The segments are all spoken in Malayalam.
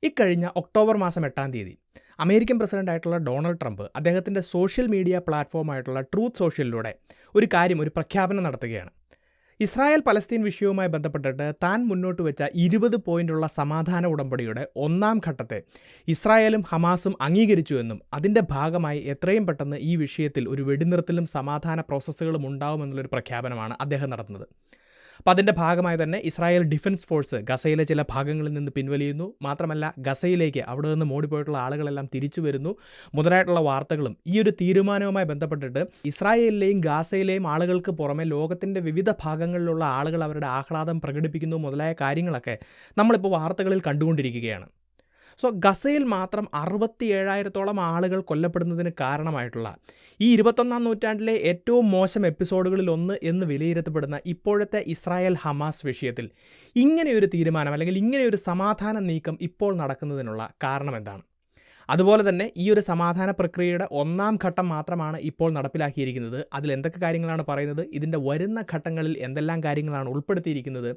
ഇക്കഴിഞ്ഞ ഒക്ടോബർ മാസം 8-ാം തീയതി അമേരിക്കൻ പ്രസിഡന്റായിട്ടുള്ള ഡൊണാൾഡ് ട്രംപ് അദ്ദേഹത്തിൻ്റെ സോഷ്യൽ മീഡിയ പ്ലാറ്റ്ഫോമായിട്ടുള്ള ട്രൂത്ത് സോഷ്യലിലൂടെ ഒരു പ്രഖ്യാപനം നടത്തുകയാണ്. ഇസ്രായേൽ പലസ്തീൻ വിഷയവുമായി ബന്ധപ്പെട്ടിട്ട് താൻ മുന്നോട്ട് വെച്ച 20 പോയിന്റുള്ള സമാധാന ഉടമ്പടിയുടെ ഒന്നാം ഘട്ടത്തെ ഇസ്രായേലും ഹമാസും അംഗീകരിച്ചുവെന്നും അതിൻ്റെ ഭാഗമായി എത്രയും പെട്ടെന്ന് ഈ വിഷയത്തിൽ ഒരു വെടിനിർത്തലും സമാധാന പ്രോസസ്സുകളും ഉണ്ടാവുമെന്നുള്ളൊരു പ്രഖ്യാപനമാണ് അദ്ദേഹം നടത്തുന്നത്. അപ്പോൾ അതിൻ്റെ ഭാഗമായി തന്നെ ഇസ്രായേൽ ഡിഫൻസ് ഫോഴ്സ് ഗസയിലെ ചില ഭാഗങ്ങളിൽ നിന്ന് പിൻവലിയുന്നു. മാത്രമല്ല ഗസയിലേക്ക് അവിടെ നിന്ന് മോടിപ്പോയിട്ടുള്ള ആളുകളെല്ലാം തിരിച്ചു വരുന്നു മുതലായിട്ടുള്ള വാർത്തകളും ഈ ഒരു തീരുമാനവുമായി ബന്ധപ്പെട്ടിട്ട് ഇസ്രായേലിലെയും ഗാസയിലെയും ആളുകൾക്ക് പുറമെ ലോകത്തിൻ്റെ വിവിധ ഭാഗങ്ങളിലുള്ള ആളുകൾ അവരുടെ ആഹ്ലാദം പ്രകടിപ്പിക്കുന്നു മുതലായ കാര്യങ്ങളൊക്കെ നമ്മളിപ്പോൾ വാർത്തകളിൽ കണ്ടുകൊണ്ടിരിക്കുകയാണ്. ഗസയിൽ മാത്രം 67,000-ഓളം ആളുകൾ കൊല്ലപ്പെടുന്നതിന് കാരണമായിട്ടുള്ള ഈ 21-ാം നൂറ്റാണ്ടിലെ ഏറ്റവും മോശം എപ്പിസോഡുകളിൽ ഒന്ന് എന്ന് വിലയിരുത്തപ്പെടുന്ന ഇപ്പോഴത്തെ ഇസ്രായേൽ ഹമാസ് വിഷയത്തിൽ ഇങ്ങനെയൊരു തീരുമാനം അല്ലെങ്കിൽ ഇങ്ങനെയൊരു സമാധാന നീക്കം ഇപ്പോൾ നടക്കുന്നതിനുള്ള കാരണം എന്താണ്? അതുപോലെ തന്നെ ഈ ഒരു സമാധാന പ്രക്രിയയുടെ ഒന്നാം ഘട്ടം മാത്രമാണ് ഇപ്പോൾ നടപ്പിലാക്കിയിരിക്കുന്നത്. അതിൽ എന്തൊക്കെ കാര്യങ്ങളാണ് പറയുന്നത്? ഇതിൻ്റെ വരുന്ന ഘട്ടങ്ങളിൽ എന്തെല്ലാം കാര്യങ്ങളാണ് ഉൾപ്പെടുത്തിയിരിക്കുന്നത്?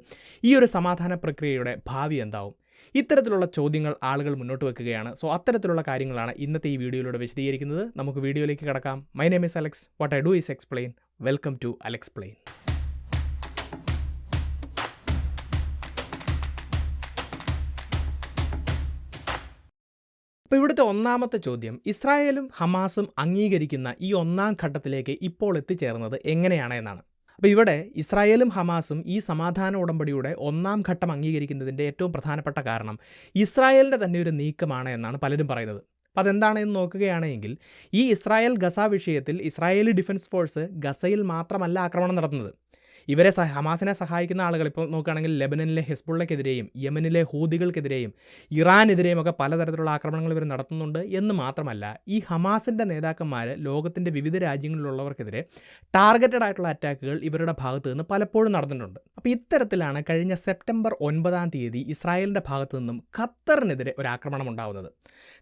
ഈ ഒരു സമാധാന പ്രക്രിയയുടെ ഭാവി എന്താവും? ഇത്തരത്തിലുള്ള ചോദ്യങ്ങൾ ആളുകൾ മുന്നോട്ട് വെക്കുകയാണ്. അത്തരത്തിലുള്ള കാര്യങ്ങളാണ് ഇന്നത്തെ ഈ വീഡിയോയിലൂടെ വിശദീകരിക്കുന്നത്. നമുക്ക് വീഡിയോയിലേക്ക് കടക്കാം. My name is Alex. What I do is explain. Welcome to Alexplain. അപ്പോൾ ഇവിടുത്തെ ഒന്നാമത്തെ ചോദ്യം, ഇസ്രായേലും ഹമാസും അംഗീകരിക്കുന്ന ഈ ഒന്നാം ഘട്ടത്തിലേക്ക് ഇപ്പോൾ എത്തിച്ചേർന്നത് എങ്ങനെയാണ് എന്നാണ്. അപ്പോൾ ഇവിടെ ഇസ്രായേലും ഹമാസും ഈ സമാധാന ഉടമ്പടിയുടെ ഒന്നാം ഘട്ടം അംഗീകരിക്കുന്നതിൻ്റെ ഏറ്റവും പ്രധാനപ്പെട്ട കാരണം ഇസ്രായേലിൻ്റെ തന്നെ ഒരു നീക്കമാണ് എന്നാണ് പലരും പറയുന്നത്. അപ്പോൾ അതെന്താണെന്ന് നോക്കുകയാണെങ്കിൽ ഈ ഇസ്രായേൽ ഗസ വിഷയത്തിൽ ഇസ്രായേലി ഡിഫൻസ് ഫോഴ്സ് ഗസയിൽ മാത്രമല്ല ആക്രമണം നടത്തുന്നത്. ഇവരെ ഹമാസിനെ സഹായിക്കുന്ന ആളുകൾ ഇപ്പോൾ നോക്കുകയാണെങ്കിൽ ലെബനനിലെ ഹെസ്ബുള്ളക്കെതിരെയും യമനിലെ ഹൂതികൾക്കെതിരെയും ഇറാനെതിരെയും ഒക്കെ പലതരത്തിലുള്ള ആക്രമണങ്ങൾ ഇവർ നടത്തുന്നുണ്ട് എന്ന് മാത്രമല്ല ഈ ഹമാസിൻ്റെ നേതാക്കന്മാർ ലോകത്തിൻ്റെ വിവിധ രാജ്യങ്ങളിലുള്ളവർക്കെതിരെ ടാർഗറ്റഡ് ആയിട്ടുള്ള അറ്റാക്കുകൾ ഇവരുടെ ഭാഗത്തു നിന്ന് പലപ്പോഴും നടന്നിട്ടുണ്ട്. അപ്പോൾ ഇത്തരത്തിലാണ് കഴിഞ്ഞ സെപ്റ്റംബർ 9-ാം തീയതി ഇസ്രായേലിൻ്റെ ഭാഗത്തു നിന്നും ഖത്തറിനെതിരെ ഒരു ആക്രമണം ഉണ്ടാകുന്നത്.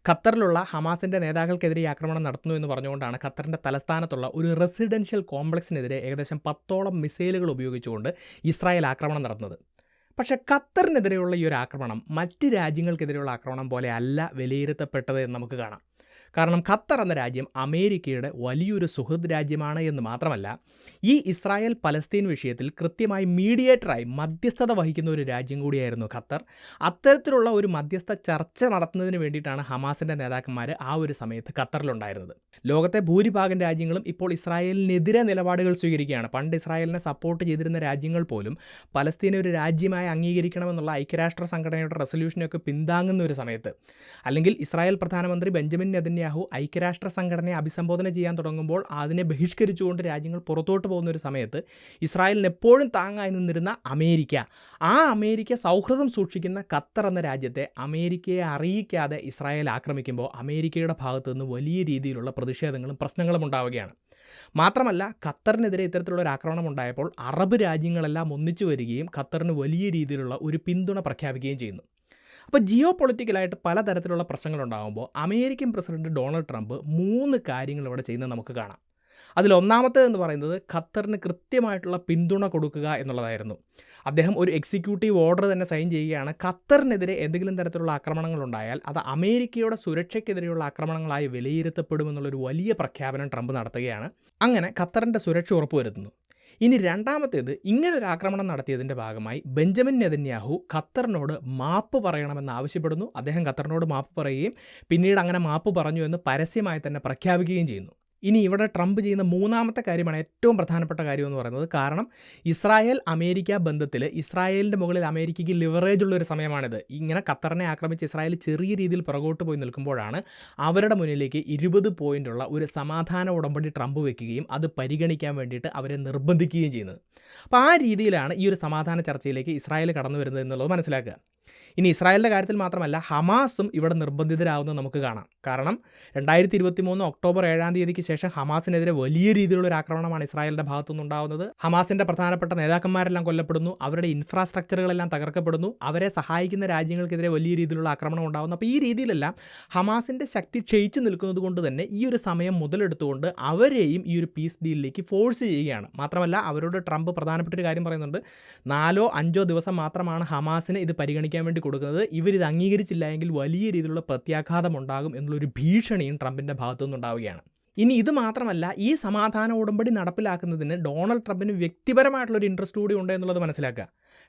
ഖത്തറിലുള്ള ഹമാസിൻ്റെ നേതാക്കൾക്കെതിരെ ആക്രമണം നടത്തുന്നു എന്ന് പറഞ്ഞുകൊണ്ടാണ് ഖത്തറിൻ്റെ തലസ്ഥാനത്തുള്ള ഒരു റെസിഡൻഷ്യൽ കോംപ്ലക്സിനെതിരെ ഏകദേശം 10ഓളം മിസൈലുകൾ ഉപയോഗിച്ചുകൊണ്ട് ഇസ്രായേൽ ആക്രമണം നടത്തുന്നത്. പക്ഷേ ഖത്തറിനെതിരെയുള്ള ഈ ഒരു ആക്രമണം മറ്റ് രാജ്യങ്ങൾക്കെതിരെയുള്ള ആക്രമണം പോലെ അല്ല വിലയിരുത്തപ്പെട്ടത് എന്ന് നമുക്ക് കാണാം. കാരണം ഖത്തർ എന്ന രാജ്യം അമേരിക്കയുടെ വലിയൊരു സുഹൃത്ത് രാജ്യമാണ് എന്ന് മാത്രമല്ല ഈ ഇസ്രായേൽ പലസ്തീൻ വിഷയത്തിൽ കൃത്യമായി മീഡിയേറ്ററായി മധ്യസ്ഥത വഹിക്കുന്ന ഒരു രാജ്യം കൂടിയായിരുന്നു ഖത്തർ. അത്തരത്തിലുള്ള ഒരു മധ്യസ്ഥ ചർച്ച നടത്തുന്നതിന് വേണ്ടിയിട്ടാണ് ഹമാസിൻ്റെ നേതാക്കന്മാർ ആ ഒരു സമയത്ത് ഖത്തറിലുണ്ടായിരുന്നത്. ലോകത്തെ ഭൂരിഭാഗം രാജ്യങ്ങളും ഇപ്പോൾ ഇസ്രായേലിനെതിരെ നിലപാടുകൾ സ്വീകരിക്കുകയാണ്. പണ്ട് ഇസ്രായേലിനെ സപ്പോർട്ട് ചെയ്തിരുന്ന രാജ്യങ്ങൾ പോലും പലസ്തീനെ ഒരു രാജ്യമായി അംഗീകരിക്കണമെന്നുള്ള ഐക്യരാഷ്ട്ര സംഘടനയുടെ റെസൊല്യൂഷനൊക്കെ പിന്താങ്ങുന്ന ഒരു സമയത്ത്, അല്ലെങ്കിൽ ഇസ്രായേൽ പ്രധാനമന്ത്രി ബെഞ്ചമിൻ നെതന്യാഹു ഐക്യരാഷ്ട്ര സംഘടനയെ അഭിസംബോധന ചെയ്യാൻ തുടങ്ങുമ്പോൾ അതിനെ ബഹിഷ്കരിച്ചുകൊണ്ട് രാജ്യങ്ങൾ പുറത്തോട്ട് പോകുന്ന ഒരു സമയത്ത് ഇസ്രായേലിന് എപ്പോഴും താങ്ങായി നിന്നിരുന്ന അമേരിക്ക സൗഹൃദം സൂക്ഷിക്കുന്ന ഖത്തർ എന്ന രാജ്യത്തെ അമേരിക്കയെ അറിയിക്കാതെ ഇസ്രായേൽ ആക്രമിക്കുമ്പോൾ അമേരിക്കയുടെ ഭാഗത്തു നിന്ന് വലിയ രീതിയിലുള്ള പ്രതിഷേധങ്ങളും പ്രശ്നങ്ങളും ഉണ്ടാവുകയാണ്. മാത്രമല്ല ഖത്തറിനെതിരെ ഇത്തരത്തിലുള്ള ഒരു ആക്രമണം ഉണ്ടായപ്പോൾ അറബ് രാജ്യങ്ങളെല്ലാം ഒന്നിച്ചു വരികയും ഖത്തറിന് വലിയ രീതിയിലുള്ള ഒരു പിന്തുണ പ്രഖ്യാപിക്കുകയും ചെയ്യുന്നു. അപ്പോൾ ജിയോ പൊളിറ്റിക്കലായിട്ട് പലതരത്തിലുള്ള പ്രശ്നങ്ങളുണ്ടാകുമ്പോൾ അമേരിക്കൻ പ്രസിഡന്റ് ഡൊണാൾഡ് ട്രംപ് 3 കാര്യങ്ങൾ ഇവിടെ ചെയ്യുന്നത് നമുക്ക് കാണാം. അതിലൊന്നാമത്തേതെന്ന് പറയുന്നത് ഖത്തറിന് കൃത്യമായിട്ടുള്ള പിന്തുണ കൊടുക്കുക എന്നുള്ളതായിരുന്നു. അദ്ദേഹം ഒരു എക്സിക്യൂട്ടീവ് ഓർഡർ തന്നെ സൈൻ ചെയ്യുകയാണ്. ഖത്തറിനെതിരെ എന്തെങ്കിലും തരത്തിലുള്ള ആക്രമണങ്ങൾ ഉണ്ടായാൽ അത് അമേരിക്കയുടെ സുരക്ഷയ്ക്കെതിരെയുള്ള ആക്രമണങ്ങളായി വിലയിരുത്തപ്പെടുമെന്നുള്ളൊരു വലിയ പ്രഖ്യാപനം ട്രംപ് നടത്തുകയാണ്. അങ്ങനെ ഖത്തറിൻ്റെ സുരക്ഷ ഉറപ്പുവരുത്തുന്നു. ഇനി രണ്ടാമത്തേത്, ഇങ്ങനൊരു ആക്രമണം നടത്തിയതിൻ്റെ ഭാഗമായി ബെഞ്ചമിൻ നെതന്യാഹു ഖത്തറിനോട് മാപ്പ് പറയണമെന്ന് ആവശ്യപ്പെടുന്നു. അദ്ദേഹം ഖത്തറിനോട് മാപ്പ് പറയുകയും പിന്നീട് അങ്ങനെ മാപ്പ് പറഞ്ഞു എന്ന് പരസ്യമായി തന്നെ പ്രഖ്യാപിക്കുകയും ചെയ്യുന്നു. ഇനി ഇവിടെ ട്രംപ് ചെയ്യുന്ന മൂന്നാമത്തെ കാര്യമാണ് ഏറ്റവും പ്രധാനപ്പെട്ട കാര്യം എന്ന് പറയുന്നത്. കാരണം ഇസ്രായേൽ അമേരിക്ക ബന്ധത്തിൽ ഇസ്രായേലിൻ്റെ മുകളിൽ അമേരിക്കയ്ക്ക് ലിവറേജ് ഉള്ളൊരു സമയമാണിത്. ഇങ്ങനെ ഖത്തറിനെ ആക്രമിച്ച് ഇസ്രായേൽ ചെറിയ രീതിയിൽ പുറകോട്ട് പോയി നിൽക്കുമ്പോഴാണ് അവരുടെ മുന്നിലേക്ക് 20 പോയിൻ്റുള്ള ഒരു സമാധാന ഉടമ്പടി ട്രംപ് വെക്കുകയും അത് പരിഗണിക്കാൻ വേണ്ടിയിട്ട് അവരെ നിർബന്ധിക്കുകയും ചെയ്യുന്നത്. അപ്പോൾ ആ രീതിയിലാണ് ഈ ഒരു സമാധാന ചർച്ചയിലേക്ക് ഇസ്രായേൽ കടന്നു വരുന്നത് എന്നുള്ളത് മനസ്സിലാക്കുക. ഇനി ഇസ്രായേലിൻ്റെ കാര്യത്തിൽ മാത്രമല്ല ഹമാസും ഇവിടെ നിർബന്ധിതരാകുന്നത് നമുക്ക് കാണാം. കാരണം 2023 ഒക്ടോബർ 7-ാം തീയതിക്ക് ശേഷം ഹമാസിനെതിരെ വലിയ രീതിയിലുള്ള ഒരു ആക്രമണമാണ് ഇസ്രായേലിൻ്റെ ഭാഗത്തുനിന്നുണ്ടാകുന്നത്. ഹമാസിൻ്റെ പ്രധാനപ്പെട്ട നേതാക്കന്മാരെല്ലാം കൊല്ലപ്പെടുന്നു, അവരുടെ ഇൻഫ്രാസ്ട്രക്ചറുകളെല്ലാം തകർക്കപ്പെടുന്നു, അവരെ സഹായിക്കുന്ന രാജ്യങ്ങൾക്കെതിരെ വലിയ രീതിയിലുള്ള ആക്രമണം ഉണ്ടാകുന്നു. അപ്പോൾ ഈ രീതിയിലെല്ലാം ഹമാസിൻ്റെ ശക്തി ക്ഷയിച്ചു നിൽക്കുന്നത് കൊണ്ട് തന്നെ ഈ ഒരു സമയം മുതലെടുത്തുകൊണ്ട് അവരെയും ഈ ഒരു പീസ് ഡീലിലേക്ക് ഫോഴ്സ് ചെയ്യുകയാണ്. മാത്രമല്ല അവരോട് ട്രംപ് പ്രധാനപ്പെട്ട ഒരു കാര്യം പറയുന്നുണ്ട്, 4-5 ദിവസം മാത്രമാണ് ഹമാസിന് ഇത് പരിഗണിക്കാൻ വേണ്ടി കൊടുക്കുന്നത്. ഇവരിത് അംഗീകരിച്ചില്ല എങ്കിൽ വലിയ രീതിയിലുള്ള പ്രത്യാഘാതം ഉണ്ടാകും എന്നുള്ളൊരു ഭീഷണിയും ട്രംപിൻ്റെ ഭാഗത്തു നിന്നുണ്ടാവുകയാണ്. ഇനി ഇത് മാത്രമല്ല, ഈ സമാധാന ഉടമ്പടി നടപ്പിലാക്കുന്നതിന് ഡൊണാൾഡ് ട്രംപിന് വ്യക്തിപരമായിട്ടുള്ളൊരു ഇൻട്രസ്റ്റ് കൂടി ഉണ്ട് എന്നുള്ളത് മനസ്സിലാക്കുക.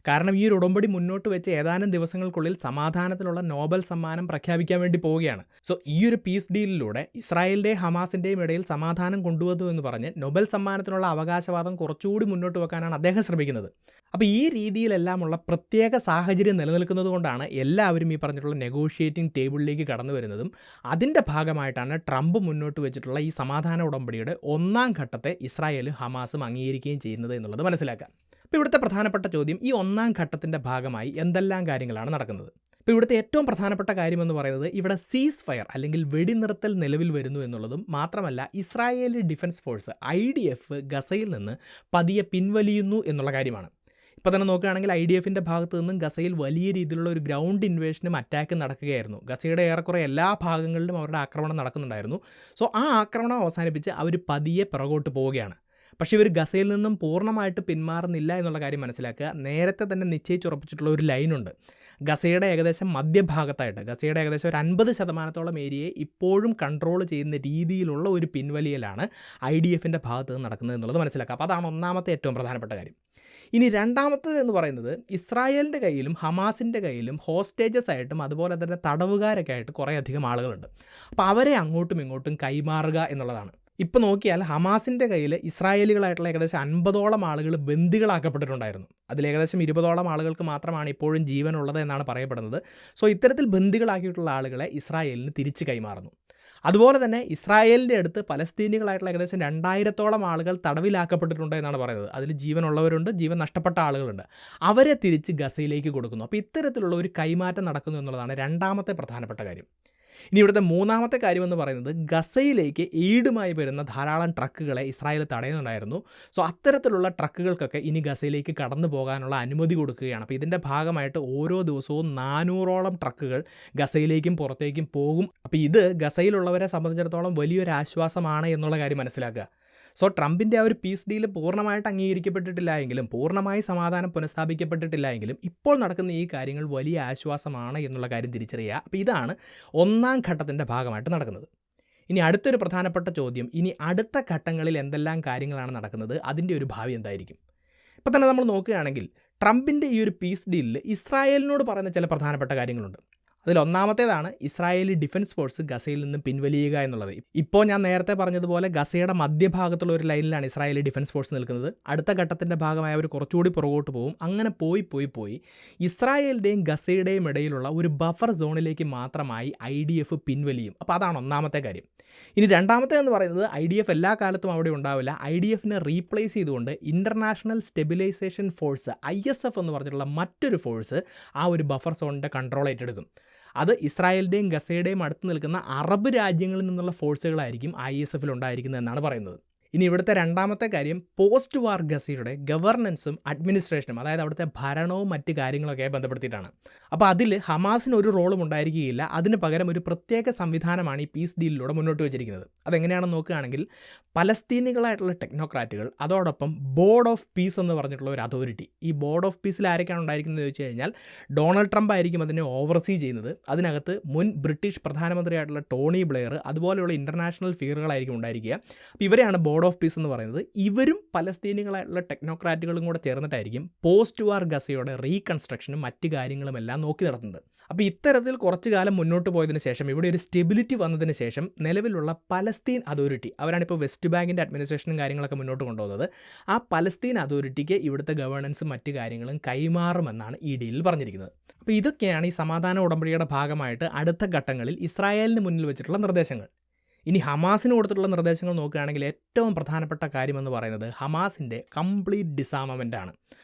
കാരണം ഈ ഒരു ഉടമ്പടി മുന്നോട്ട് വെച്ച് ഏതാനും ദിവസങ്ങൾക്കുള്ളിൽ സമാധാനത്തിലുള്ള നോബൽ സമ്മാനം പ്രഖ്യാപിക്കാൻ വേണ്ടി പോവുകയാണ്. സോ ഈ ഒരു പീസ് ഡീലിലൂടെ ഇസ്രായേലിൻ്റെയും ഹമാസിൻ്റെയും ഇടയിൽ സമാധാനം കൊണ്ടുവന്നു എന്ന് പറഞ്ഞ് നൊബൽ സമ്മാനത്തിനുള്ള അവകാശവാദം കുറച്ചുകൂടി മുന്നോട്ട് വെക്കാനാണ് അദ്ദേഹം ശ്രമിക്കുന്നത്. അപ്പോൾ ഈ രീതിയിലെല്ലാമുള്ള പ്രത്യേക സാഹചര്യം നിലനിൽക്കുന്നത് കൊണ്ടാണ് എല്ലാവരും ഈ പറഞ്ഞിട്ടുള്ള നെഗോഷിയേറ്റിംഗ് ടേബിളിലേക്ക് കടന്നു വരുന്നതും അതിൻ്റെ ഭാഗമായിട്ടാണ് ട്രംപ് മുന്നോട്ട് വെച്ചിട്ടുള്ള ഈ സമാധാന ഉടമ്പടിയുടെ ഒന്നാം ഘട്ടത്തെ ഇസ്രായേലും ഹമാസും അംഗീകരിക്കുകയും ചെയ്യുന്നത് എന്നുള്ളത് മനസ്സിലാക്കാം. അപ്പോൾ ഇവിടുത്തെ പ്രധാനപ്പെട്ട ചോദ്യം, ഈ ഒന്നാം ഘട്ടത്തിൻ്റെ ഭാഗമായി എന്തെല്ലാം കാര്യങ്ങളാണ് നടക്കുന്നത്? ഇപ്പോൾ ഇവിടുത്തെ ഏറ്റവും പ്രധാനപ്പെട്ട കാര്യമെന്ന് പറയുന്നത് ഇവിടെ സീസ് ഫയർ അല്ലെങ്കിൽ വെടിനിർത്തൽ നിലവിൽ വരുന്നു എന്നുള്ളതും മാത്രമല്ല ഇസ്രായേലി ഡിഫൻസ് ഫോഴ്സ് IDF ഗസയിൽ നിന്ന് പതിയെ പിൻവലിയുന്നു എന്നുള്ള കാര്യമാണ്. ഇപ്പോൾ തന്നെ നോക്കുകയാണെങ്കിൽ IDFൻ്റെ ഭാഗത്തു നിന്നും ഗസയിൽ വലിയ രീതിയിലുള്ള ഒരു ഗ്രൗണ്ട് ഇൻവേഷനും അറ്റാക്കും നടക്കുകയായിരുന്നു. ഗസയുടെ ഏറെക്കുറെ എല്ലാ ഭാഗങ്ങളിലും അവരുടെ ആക്രമണം നടക്കുന്നുണ്ടായിരുന്നു. സോ ആ ആക്രമണം അവസാനിപ്പിച്ച് അവർ പതിയെ പുറകോട്ട് പോവുകയാണ്. പക്ഷേ ഇവർ ഗസയിൽ നിന്നും പൂർണ്ണമായിട്ട് പിന്മാറുന്നില്ല എന്നുള്ള കാര്യം മനസ്സിലാക്കുക. നേരത്തെ തന്നെ നിശ്ചയിച്ചുറപ്പിച്ചിട്ടുള്ള ഒരു ലൈനുണ്ട്. ഗസയുടെ ഏകദേശം മധ്യഭാഗത്തായിട്ട് ഗസയുടെ ഏകദേശം ഒരു 50% ഏരിയയെ ഇപ്പോഴും കൺട്രോൾ ചെയ്യുന്ന രീതിയിലുള്ള ഒരു പിൻവലിയലാണ് IDFൻ്റെ ഭാഗത്ത് നിന്ന് നടക്കുന്നത് എന്നുള്ളത് മനസ്സിലാക്കുക. അപ്പോൾ അതാണ് ഒന്നാമത്തെ ഏറ്റവും പ്രധാനപ്പെട്ട കാര്യം. ഇനി രണ്ടാമത്തേത് എന്ന് പറയുന്നത് ഇസ്രായേലിൻ്റെ കയ്യിലും ഹമാസിൻ്റെ കയ്യിലും ഹോസ്റ്റേജസ് ആയിട്ടും അതുപോലെ തന്നെ തടവുകാരൊക്കെ ആയിട്ട് കുറേയധികം ആളുകളുണ്ട്. അപ്പോൾ അവരെ അങ്ങോട്ടും ഇങ്ങോട്ടും കൈമാറുക എന്നുള്ളതാണ്. ഇപ്പോൾ നോക്കിയാൽ ഹമാസിൻ്റെ കയ്യിൽ ഇസ്രായേലികളായിട്ടുള്ള ഏകദേശം 50ഓളം ആളുകൾ ബന്ദികളാക്കപ്പെട്ടിട്ടുണ്ടായിരുന്നു. അതിൽ ഏകദേശം 20ഓളം ആളുകൾക്ക് മാത്രമാണ് ഇപ്പോഴും ജീവനുള്ളത് എന്നാണ് പറയപ്പെടുന്നത്. സോ ഇത്തരത്തിൽ ബന്ദികളാക്കിയിട്ടുള്ള ആളുകളെ ഇസ്രായേലിന് തിരിച്ച് കൈമാറുന്നു. അതുപോലെ തന്നെ ഇസ്രായേലിൻ്റെ അടുത്ത് പലസ്തീനികളായിട്ടുള്ള ഏകദേശം 2000ഓളം ആളുകൾ തടവിലാക്കപ്പെട്ടിട്ടുണ്ട് എന്നാണ് പറയുന്നത്. അതിൽ ജീവനുള്ളവരുണ്ട്, ജീവൻ നഷ്ടപ്പെട്ട ആളുകളുണ്ട്. അവരെ തിരിച്ച് ഗസയിലേക്ക് കൊടുക്കുന്നു. അപ്പോൾ ഇത്തരത്തിലുള്ള ഒരു കൈമാറ്റം നടക്കുന്നു എന്നുള്ളതാണ് രണ്ടാമത്തെ പ്രധാനപ്പെട്ട കാര്യം. ഇനി ഇവിടുത്തെ മൂന്നാമത്തെ കാര്യമെന്ന് പറയുന്നത് ഗസയിലേക്ക് എയ്ഡുമായി വരുന്ന ധാരാളം ട്രക്കുകളെ ഇസ്രായേൽ തടയുന്നുണ്ടായിരുന്നു. സോ അത്തരത്തിലുള്ള ട്രക്കുകൾക്കൊക്കെ ഇനി ഗസയിലേക്ക് കടന്നു പോകാനുള്ള അനുമതി കൊടുക്കുകയാണ്. അപ്പോൾ ഇതിൻ്റെ ഭാഗമായിട്ട് ഓരോ ദിവസവും 400ഓളം ട്രക്കുകൾ ഗസയിലേക്കും പുറത്തേക്കും പോകും. അപ്പോൾ ഇത് ഗസയിലുള്ളവരെ സംബന്ധിച്ചിടത്തോളം വലിയൊരു ആശ്വാസമാണ് എന്നുള്ള കാര്യം മനസ്സിലാക്കുക. സോ ട്രംപിൻ്റെ ആ ഒരു പീസ് ഡീൽ പൂർണ്ണമായിട്ട് അംഗീകരിക്കപ്പെട്ടിട്ടില്ല എങ്കിലും പൂർണ്ണമായി സമാധാനം പുനഃസ്ഥാപിക്കപ്പെട്ടിട്ടില്ല എങ്കിലും ഇപ്പോൾ നടക്കുന്ന ഈ കാര്യങ്ങൾ വലിയ ആശ്വാസമാണ് എന്നുള്ള കാര്യം തിരിച്ചറിയുക. അപ്പോൾ ഇതാണ് ഒന്നാം ഘട്ടത്തിൻ്റെ ഭാഗമായിട്ട് നടക്കുന്നത്. ഇനി അടുത്തൊരു പ്രധാനപ്പെട്ട ചോദ്യം, ഇനി അടുത്ത ഘട്ടങ്ങളിൽ എന്തെല്ലാം കാര്യങ്ങളാണ് നടക്കുന്നത്, അതിൻ്റെ ഒരു ഭാവി എന്തായിരിക്കും? ഇപ്പോൾ തന്നെ നമ്മൾ നോക്കുകയാണെങ്കിൽ ട്രംപിൻ്റെ ഈ ഒരു പീസ് ഡീലിൽ ഇസ്രായേലിനോട് പറയുന്ന ചില പ്രധാനപ്പെട്ട കാര്യങ്ങളുണ്ട്. അതിലൊന്നാമത്തേതാണ് ഇസ്രായേലി ഡിഫൻസ് ഫോഴ്സ് ഗസയിൽ നിന്ന് പിൻവലിയുക എന്നുള്ളത്. ഇപ്പോൾ ഞാൻ നേരത്തെ പറഞ്ഞതുപോലെ ഗസയുടെ മധ്യഭാഗത്തുള്ള ഒരു ലൈനിലാണ് ഇസ്രായേലി ഡിഫൻസ് ഫോഴ്സ് നിൽക്കുന്നത്. അടുത്ത ഘട്ടത്തിൻ്റെ ഭാഗമായി അവർ കുറച്ചുകൂടി പുറകോട്ട് പോകും. അങ്ങനെ പോയി ഇസ്രായേലിൻ്റെയും ഗസയുടെയും ഇടയിലുള്ള ഒരു ബഫർ സോണിലേക്ക് മാത്രമായി IDF പിൻവലിയും. അപ്പോൾ അതാണ് ഒന്നാമത്തെ കാര്യം. ഇനി രണ്ടാമത്തെ എന്ന് പറയുന്നത് IDF എല്ലാ കാലത്തും അവിടെ ഉണ്ടാവില്ല. IDFനെ റീപ്ലേസ് ചെയ്തുകൊണ്ട് ഇൻ്റർനാഷണൽ സ്റ്റെബിലൈസേഷൻ ഫോഴ്സ് ISF എന്ന് പറഞ്ഞിട്ടുള്ള മറ്റൊരു ഫോഴ്സ് ആ ഒരു ബഫർ സോണിൻ്റെ കൺട്രോൾ ഏറ്റെടുക്കും. അത് ഇസ്രായേലിൻ്റെയും ഗസയുടെയും അടുത്ത് നിൽക്കുന്ന അറബ് രാജ്യങ്ങളിൽ നിന്നുള്ള ഫോഴ്സുകളായിരിക്കും ISFൽ ഉണ്ടായിരിക്കുന്നത് എന്നാണ് പറയുന്നത്. ഇനി ഇവിടുത്തെ രണ്ടാമത്തെ കാര്യം പോസ്റ്റ് വാർ ഗസയുടെ ഗവർണൻസും അഡ്മിനിസ്ട്രേഷനും, അതായത് അവിടുത്തെ ഭരണവും മറ്റ് കാര്യങ്ങളൊക്കെ ബന്ധപ്പെടുത്തിയിട്ടാണ്. അപ്പോൾ അതിൽ ഹമാസിന് ഒരു റോളും ഉണ്ടായിരിക്കുകയില്ല. അതിന് പകരം ഒരു പ്രത്യേക സംവിധാനമാണ് ഈ പീസ് ഡീലിലൂടെ മുന്നോട്ട് വെച്ചിരിക്കുന്നത്. അതെങ്ങനെയാണെന്ന് നോക്കുകയാണെങ്കിൽ പലസ്തീനികളായിട്ടുള്ള ടെക്നോക്രാറ്റുകൾ, അതോടൊപ്പം ബോർഡ് ഓഫ് പീസ് എന്ന് പറഞ്ഞിട്ടുള്ള ഒരു അതോറിറ്റി. ഈ ബോർഡ് ഓഫ് പീസിൽ ആരൊക്കെയാണ് ഉണ്ടായിരിക്കുന്നത് ചോദിച്ചു കഴിഞ്ഞാൽ ഡൊണാൾഡ് ട്രംപ് ആയിരിക്കും അതിനെ ഓവർസീ ചെയ്യുന്നത്. അതിനകത്ത് മുൻ ബ്രിട്ടീഷ് പ്രധാനമന്ത്രിയായിട്ടുള്ള ടോണി ബ്ലെയർ അതുപോലെയുള്ള ഇൻ്റർനാഷണൽ ഫിഗറുകളായിരിക്കും ഉണ്ടായിരിക്കുക. അപ്പോൾ ഇവരെയാണ് ബോർഡ് ഓഫ് പീസ് എന്ന് പറയുന്നത്. ഇവരും പലസ്തീനികളായിട്ടുള്ള ടെക്നോക്രാറ്റുകളും കൂടെ ചേർന്നിട്ടായിരിക്കും പോസ്റ്റ് വാർ ഗസയുടെ റീകൺസ്ട്രക്ഷനും മറ്റ് കാര്യങ്ങളുമെല്ലാം നോക്കി നടത്തുന്നത്. അപ്പോൾ ഇത്തരത്തിൽ കുറച്ചു കാലം മുന്നോട്ട് പോയതിന് ശേഷം, ഇവിടെ ഒരു സ്റ്റെബിലിറ്റി വന്നതിന് ശേഷം നിലവിലുള്ള പലസ്തീൻ അതോറിറ്റി, അവരാണിപ്പോൾ വെസ്റ്റ് ബാങ്കിൻ്റെ അഡ്മിനിസ്ട്രേഷനും കാര്യങ്ങളൊക്കെ മുന്നോട്ട് കൊണ്ടുപോകുന്നത്. ആ പലസ്തീൻ അതോറിറ്റിക്ക് ഇവിടുത്തെ ഗവേണൻസും മറ്റ് കാര്യങ്ങളും കൈമാറുമെന്നാണ് ഈ ഡീലിൽ പറഞ്ഞിരിക്കുന്നത്. അപ്പോൾ ഇതൊക്കെയാണ് ഈ സമാധാന ഉടമ്പടിയുടെ ഭാഗമായിട്ട് അടുത്ത ഘട്ടങ്ങളിൽ ഇസ്രായേലിന് മുന്നിൽ വെച്ചിട്ടുള്ള നിർദ്ദേശങ്ങൾ. ഇനി ഹമാസിന് കൊടുത്തിട്ടുള്ള നിർദ്ദേശങ്ങൾ നോക്കുകയാണെങ്കിൽ ഏറ്റവും പ്രധാനപ്പെട്ട കാര്യമെന്ന് പറയുന്നത് ഹമാസിൻ്റെ കംപ്ലീറ്റ് ഡിസാർമമെൻ്റ് ആണ്.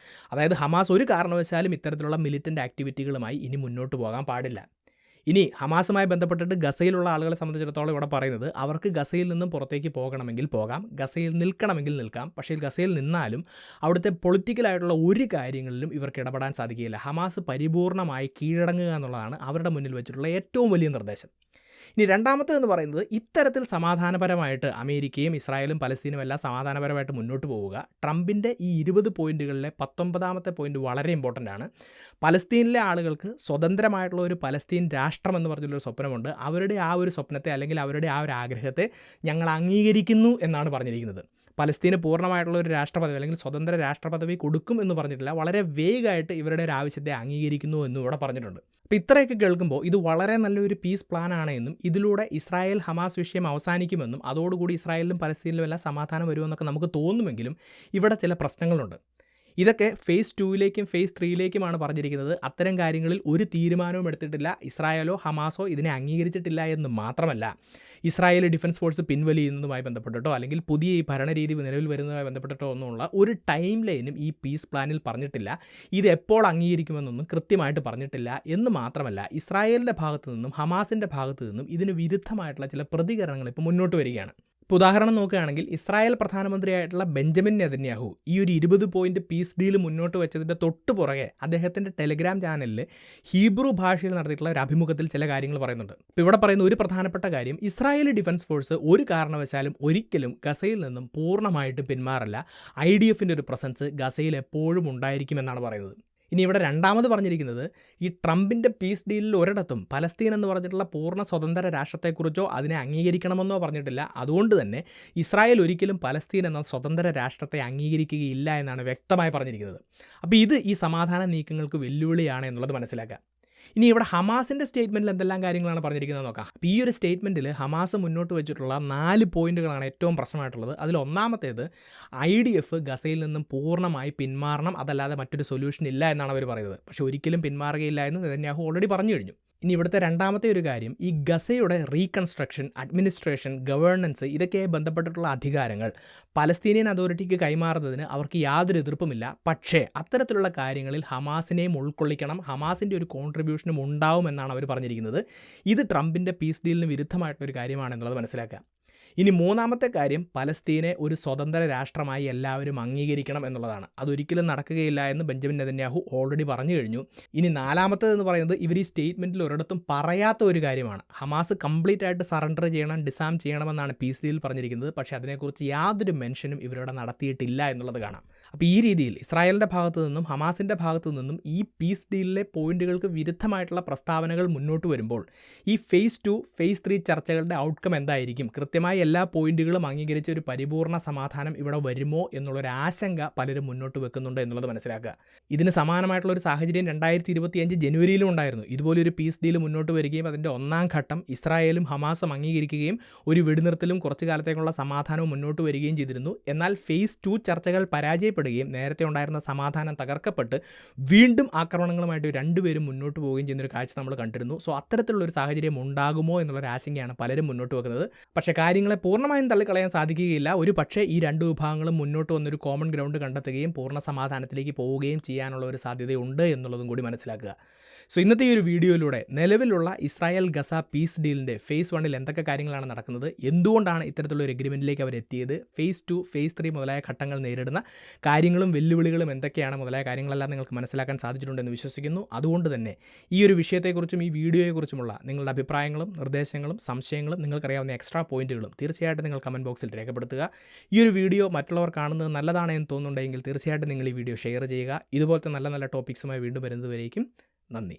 അതായത് ഹമാസ് ഒരു കാരണവശാലും ഇത്തരത്തിലുള്ള മിലിറ്റൻ്റ് ആക്ടിവിറ്റികളുമായി ഇനി മുന്നോട്ട് പോകാൻ പാടില്ല. ഇനി ഹമാസുമായി ബന്ധപ്പെട്ടിട്ട് ഗസയിലുള്ള ആളുകളെ സംബന്ധിച്ചിടത്തോളം ഇവിടെ പറയുന്നത് അവർക്ക് ഗസയിൽ നിന്നും പുറത്തേക്ക് പോകണമെങ്കിൽ പോകാം, ഗസയിൽ നിൽക്കണമെങ്കിൽ നിൽക്കാം. പക്ഷേ ഗസയിൽ നിന്നാലും അവിടുത്തെ പൊളിറ്റിക്കലായിട്ടുള്ള ഒരു കാര്യങ്ങളിലും ഇവർക്ക് ഇടപെടാൻ സാധിക്കുകയില്ല. ഹമാസ് പരിപൂർണമായി കീഴടങ്ങുക എന്നുള്ളതാണ് അവരുടെ മുന്നിൽ വെച്ചിട്ടുള്ള ഏറ്റവും വലിയ നിർദ്ദേശം. ഇനി രണ്ടാമത്തേതെന്ന് പറയുന്നത് ഇത്തരത്തിൽ സമാധാനപരമായിട്ട് അമേരിക്കയും ഇസ്രായേലും പലസ്തീനും എല്ലാം സമാധാനപരമായിട്ട് മുന്നോട്ട് പോവുക. ട്രംപിൻ്റെ ഈ 20 പോയിന്റുകളിലെ 19ാമത്തെ പോയിന്റ് വളരെ ഇമ്പോർട്ടൻ്റ് ആണ്. പലസ്തീനിലെ ആളുകൾക്ക് സ്വതന്ത്രമായിട്ടുള്ള ഒരു പലസ്തീൻ രാഷ്ട്രം എന്ന് പറഞ്ഞുള്ളൊരു സ്വപ്നമുണ്ട്. അവരുടെ ആ ഒരു സ്വപ്നത്തെ അല്ലെങ്കിൽ അവരുടെ ആ ഒരു ആഗ്രഹത്തെ ഞങ്ങൾ അംഗീകരിക്കുന്നു എന്നാണ് പറഞ്ഞിരിക്കുന്നത്. പലസ്തീന് പൂർണ്ണമായിട്ടുള്ള ഒരു രാഷ്ട്രപദവി അല്ലെങ്കിൽ സ്വതന്ത്ര രാഷ്ട്രപദവി കൊടുക്കും എന്ന് പറഞ്ഞിട്ടില്ല. വളരെ വേഗമായിട്ട് ഇവരുടെ ഒരു ആവശ്യത്തെ അംഗീകരിക്കുന്നു എന്നും ഇവിടെ പറഞ്ഞിട്ടുണ്ട്. അപ്പോൾ ഇത്രയൊക്കെ കേൾക്കുമ്പോൾ ഇത് വളരെ നല്ലൊരു പീസ് പ്ലാൻ ആണ് എന്നും ഇതിലൂടെ ഇസ്രായേൽ ഹമാസ് വിഷയം അവസാനിക്കുമെന്നും അതോടുകൂടി ഇസ്രായേലിലും പലസ്തീനിലും എല്ലാം സമാധാനം വരുമെന്നൊക്കെ നമുക്ക് തോന്നുമെങ്കിലും ഇവിടെ ചില പ്രശ്നങ്ങളുണ്ട്. ഇതൊക്കെ ഫേസ് 2ലേക്കും ഫേസ് 3ലേക്കുമാണ് പറഞ്ഞിരിക്കുന്നത്. അത്തരം കാര്യങ്ങളിൽ ഒരു തീരുമാനവും എടുത്തിട്ടില്ല. ഇസ്രായേലോ ഹമാസോ ഇതിനെ അംഗീകരിച്ചിട്ടില്ല എന്ന് മാത്രമല്ല, ഇസ്രായേൽ ഡിഫൻസ് ഫോഴ്സ് പിൻവലിയുന്നതുമായി ബന്ധപ്പെട്ടിട്ടോ അല്ലെങ്കിൽ പുതിയ ഈ ഭരണരീതി നിലവിൽ വരുന്നതുമായി ബന്ധപ്പെട്ടിട്ടോ ഒന്നുമുള്ള ഒരു ടൈം ലൈനും ഈ പീസ് പ്ലാനിൽ പറഞ്ഞിട്ടില്ല. ഇത് എപ്പോൾ അംഗീകരിക്കുമെന്നൊന്നും കൃത്യമായിട്ട് പറഞ്ഞിട്ടില്ല എന്ന് മാത്രമല്ല, ഇസ്രായേലിൻ്റെ ഭാഗത്തു നിന്നും ഹമാസിൻ്റെ ഭാഗത്തു നിന്നും ഇതിന് വിരുദ്ധമായിട്ടുള്ള ചില പ്രതികരണങ്ങൾ ഇപ്പോൾ മുന്നോട്ട് വരികയാണ്. ഇപ്പോൾ ഉദാഹരണം നോക്കുകയാണെങ്കിൽ ഇസ്രായേൽ പ്രധാനമന്ത്രിയായിട്ടുള്ള ബെഞ്ചമിൻ നെതന്യാഹു ഈ ഒരു 20 പോയിന്റ് പീസ് ഡീൽ മുന്നോട്ട് വെച്ചതിൻ്റെ തൊട്ട് പുറകെ അദ്ദേഹത്തിൻ്റെ ടെലിഗ്രാം ചാനലിൽ ഹീബ്രു ഭാഷയിൽ നടത്തിയിട്ടുള്ള ഒരു അഭിമുഖത്തിൽ ചില കാര്യങ്ങൾ പറയുന്നുണ്ട്. ഇപ്പോൾ ഇവിടെ പറയുന്ന ഒരു പ്രധാനപ്പെട്ട കാര്യം, ഇസ്രായേലി ഡിഫൻസ് ഫോഴ്സ് ഒരു കാരണവശാലും ഒരിക്കലും ഗസയിൽ നിന്നും പൂർണ്ണമായിട്ട് പിന്മാറില്ല. IDFൻ്റെ ഒരു പ്രസൻസ് ഗസയിൽ എപ്പോഴും ഉണ്ടായിരിക്കുമെന്നാണ് പറയുന്നത്. ഇനി ഇവിടെ രണ്ടാമത് പറഞ്ഞിരിക്കുന്നത്, ഈ ട്രംപിൻ്റെ പീസ് ഡീലിൽ ഒരിടത്തും പലസ്തീൻ എന്ന് പറഞ്ഞിട്ടുള്ള പൂർണ്ണ സ്വതന്ത്ര രാഷ്ട്രത്തെക്കുറിച്ചോ അതിനെ അംഗീകരിക്കണമെന്നോ പറഞ്ഞിട്ടില്ല. അതുകൊണ്ട് തന്നെ ഇസ്രായേൽ ഒരിക്കലും പലസ്തീൻ എന്ന സ്വതന്ത്ര രാഷ്ട്രത്തെ അംഗീകരിക്കുകയില്ല എന്നാണ് വ്യക്തമായി പറഞ്ഞിരിക്കുന്നത്. അപ്പോൾ ഇത് ഈ സമാധാന നീക്കങ്ങൾക്ക് വെല്ലുവിളിയാണ് എന്നുള്ളത് മനസ്സിലാക്കുക. ഇനി ഇവിടെ ഹമാസിൻ്റെ സ്റ്റേറ്റ്മെൻറ്റിൽ എന്തെല്ലാം കാര്യങ്ങളാണ് പറഞ്ഞിരിക്കുന്നത് നോക്കാം. അപ്പോൾ ഈ ഒരു സ്റ്റേറ്റ്മെൻറ്റിൽ ഹമാസ് മുന്നോട്ട് വെച്ചിട്ടുള്ള 4 പോയിന്റുകളാണ് ഏറ്റവും പ്രശ്നമായിട്ടുള്ളത്. അതിൽ ഒന്നാമത്തേത് IDF ഗസയിൽ നിന്നും പൂർണ്ണമായി പിന്മാറണം, അതല്ലാതെ മറ്റൊരു സൊല്യൂഷൻ ഇല്ല എന്നാണ് അവർ പറയുന്നത്. പക്ഷേ ഒരിക്കലും പിന്മാറുകയില്ല എന്ന് നെതന്യാഹു ഓൾറെഡി പറഞ്ഞു കഴിഞ്ഞു. ഇനി ഇവിടുത്തെ രണ്ടാമത്തെ ഒരു കാര്യം, ഈ ഗസയുടെ റീകൺസ്ട്രക്ഷൻ, അഡ്മിനിസ്ട്രേഷൻ, ഗവേണൻസ് ഇതൊക്കെയായി ബന്ധപ്പെട്ടിട്ടുള്ള അധികാരങ്ങൾ പലസ്തീനിയൻ അതോറിറ്റിക്ക് കൈമാറുന്നതിന് അവർക്ക് യാതൊരു എതിർപ്പുമില്ല. പക്ഷേ അത്തരത്തിലുള്ള കാര്യങ്ങളിൽ ഹമാസിനെയും ഉൾക്കൊള്ളിക്കണം, ഹമാസിൻ്റെ ഒരു കോൺട്രിബ്യൂഷനും ഉണ്ടാവുമെന്നാണ് അവർ പറഞ്ഞിരിക്കുന്നത്. ഇത് ട്രംപിൻ്റെ പീസ് ഡീലിന് വിരുദ്ധമായിട്ടൊരു കാര്യമാണെന്നുള്ളത് മനസ്സിലാക്കുക. ഇനി മൂന്നാമത്തെ കാര്യം, പലസ്തീനെ ഒരു സ്വതന്ത്ര രാഷ്ട്രമായി എല്ലാവരും അംഗീകരിക്കണം എന്നുള്ളതാണ്. അതൊരിക്കലും നടക്കുകയില്ല എന്ന് ബെഞ്ചമിൻ നെതന്യാഹു ഓൾറെഡി പറഞ്ഞു കഴിഞ്ഞു. ഇനി നാലാമത്തേതെന്ന് പറയുന്നത്, ഇവർ ഈ സ്റ്റേറ്റ്മെൻറ്റിൽ ഒരിടത്തും പറയാത്ത ഒരു കാര്യമാണ്. ഹമാസ് കംപ്ലീറ്റ് ആയിട്ട് സറണ്ടർ ചെയ്യണം, ഡിസാം ചെയ്യണമെന്നാണ് പീസ് ഡീൽ പറഞ്ഞിരിക്കുന്നത്. പക്ഷേ അതിനെക്കുറിച്ച് യാതൊരു മെൻഷനും ഇവരിവിടെ നടത്തിയിട്ടില്ല എന്നുള്ളത് കാണാം. അപ്പോൾ ഈ രീതിയിൽ ഇസ്രായേലിൻ്റെ ഭാഗത്തു നിന്നും ഹമാസിൻ്റെ ഭാഗത്തു നിന്നും ഈ പീസ് ഡീലിലെ പോയിന്റുകൾക്ക് വിരുദ്ധമായിട്ടുള്ള പ്രസ്താവനകൾ മുന്നോട്ട് വരുമ്പോൾ ഈ ഫേസ് 2, ഫേസ് 3 ചർച്ചകളുടെ ഔട്ട്കം എന്തായിരിക്കും? കൃത്യമായി എല്ലാ പോയിന്റുകളും അംഗീകരിച്ച ഒരു പരിപൂർണ്ണ സമാധാനം ഇവിടെ വരുമോ എന്നുള്ളൊരു ആശങ്ക പലരും മുന്നോട്ട് വെക്കുന്നുണ്ട് എന്നുള്ളത് മനസ്സിലാക്കുക. ഇതിന് സമാനമായിട്ടുള്ള ഒരു സാഹചര്യം 2025 ജനുവരിയിലും ഉണ്ടായിരുന്നു. ഇതുപോലൊരു പീസ് ഡീൽ മുന്നോട്ട് വരികയും അതിൻ്റെ ഒന്നാം ഘട്ടം ഇസ്രായേലും ഹമാസും അംഗീകരിക്കുകയും ഒരു വെടിനിർത്തലും കുറച്ചു കാലത്തേക്കുള്ള സമാധാനവും മുന്നോട്ട് വരികയും ചെയ്തിരുന്നു. എന്നാൽ ഫേസ് 2 ചർച്ചകൾ പരാജയപ്പെടുകയും നേരത്തെ ഉണ്ടായിരുന്ന സമാധാനം തകർക്കപ്പെട്ട് വീണ്ടും ആക്രമണങ്ങളുമായിട്ട് രണ്ടുപേരും മുന്നോട്ട് പോവുകയും ചെയ്യുന്നൊരു കാഴ്ച നമ്മൾ കണ്ടിരുന്നു. സോ അത്തരത്തിലുള്ളൊരു സാഹചര്യം ഉണ്ടാകുമോ എന്നുള്ളൊരു ആശങ്കയാണ് പലരും മുന്നോട്ട് വെക്കുന്നത്. പക്ഷേ കാര്യങ്ങളെ പൂർണ്ണമായും തള്ളിക്കളയാൻ സാധിക്കുകയില്ല. ഒരു പക്ഷേ ഈ രണ്ട് വിഭാഗങ്ങളും മുന്നോട്ട് വന്നൊരു കോമൺ ഗ്രൗണ്ട് കണ്ടെത്തുകയും പൂർണ്ണ സമാധാനത്തിലേക്ക് പോവുകയും ചെയ്യാനുള്ള ഒരു സാധ്യതയുണ്ട് എന്നുള്ളതും കൂടി മനസ്സിലാക്കുക. സോ ഇന്നത്തെ ഈ ഒരു വീഡിയോയിലൂടെ നിലവിലുള്ള ഇസ്രായേൽ ഗസ പീസ് ഡീലിൻ്റെ ഫേസ് 1 എന്തൊക്കെ കാര്യങ്ങളാണ് നടക്കുന്നത്, എന്തുകൊണ്ടാണ് ഇത്തരത്തിലുള്ള ഒരു എഗ്രിമെൻറ്റിലേക്ക് അവർ എത്തിയത്, ഫേസ് 2, ഫേസ് 3 മുതലായ ഘട്ടങ്ങൾ നേരിടുന്ന കാര്യങ്ങളും വെല്ലുവിളികളും എന്തൊക്കെയാണ് മുതലായ കാര്യങ്ങളെല്ലാം നിങ്ങൾക്ക് മനസ്സിലാക്കാൻ സാധിച്ചിട്ടുണ്ടെന്ന് വിശ്വസിക്കുന്നു. അതുകൊണ്ട് തന്നെ ഈ ഒരു വിഷയത്തെക്കുറിച്ചും ഈ വീഡിയോയെക്കുറിച്ചുമുള്ള നിങ്ങളുടെ അഭിപ്രായങ്ങളും നിർദ്ദേശങ്ങളും സംശയങ്ങളും നിങ്ങൾക്കറിയാവുന്ന എക്സ്ട്രാ പോയിന്റുകളും തീർച്ചയായിട്ടും നിങ്ങൾ കമൻറ്റ് ബോക്സിൽ രേഖപ്പെടുത്തുക. ഈ ഒരു വീഡിയോ മറ്റുള്ളവർ കാണുന്നത് നല്ലതാണ് എന്ന് തോന്നുന്നുണ്ടെങ്കിൽ തീർച്ചയായിട്ടും നിങ്ങൾ ഈ വീഡിയോ ഷെയർ ചെയ്യുക. ഇതുപോലത്തെ നല്ല നല്ല ടോപ്പിക്സുമായി വീണ്ടും വരുന്നതുവരേക്കും നന്ദി.